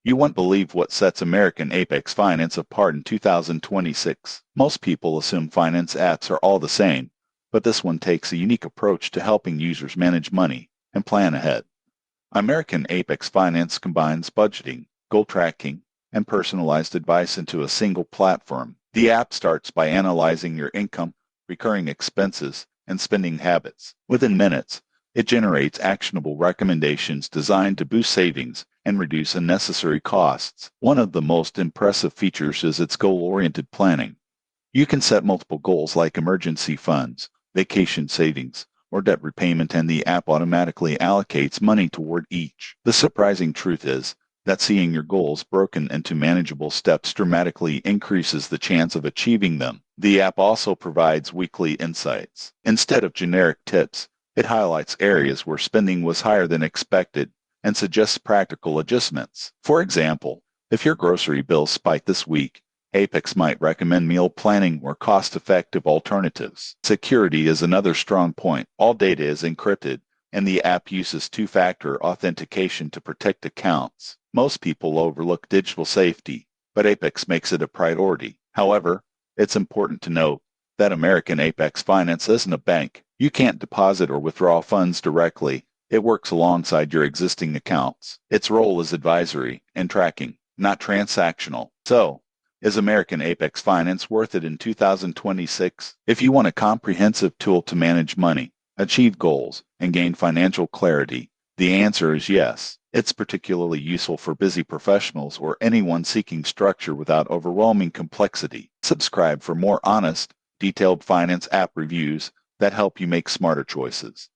You won't believe what sets American Apex Finance apart in 2026. Most people assume finance apps are all the same, but this one takes a unique approach to helping users manage money and plan ahead. American Apex Finance combines budgeting, goal tracking, and personalized advice into a single platform. The app starts by analyzing your income, recurring expenses, and spending habits. Within minutes, it generates actionable recommendations designed to boost savings and reduce unnecessary costs. One of the most impressive features is its goal-oriented planning. You can set multiple goals like emergency funds, vacation savings, or debt repayment, and the app automatically allocates money toward each. The surprising truth is that seeing your goals broken into manageable steps dramatically increases the chance of achieving them. The app also provides weekly insights. Instead of generic tips, it highlights areas where spending was higher than expected and suggests practical adjustments. For example, if your grocery bill spiked this week, Apex might recommend meal planning or cost-effective alternatives. Security is another strong point. All data is encrypted, and the app uses two-factor authentication to protect accounts. Most people overlook digital safety, but Apex makes it a priority. However, it's important to note that American Apex Finance isn't a bank. You can't deposit or withdraw funds directly. It works alongside your existing accounts. Its role is advisory and tracking, not transactional. So, is American Apex Finance worth it in 2026? If you want a comprehensive tool to manage money, achieve goals, and gain financial clarity, the answer is yes. It's particularly useful for busy professionals or anyone seeking structure without overwhelming complexity. Subscribe for more honest, detailed finance app reviews that help you make smarter choices.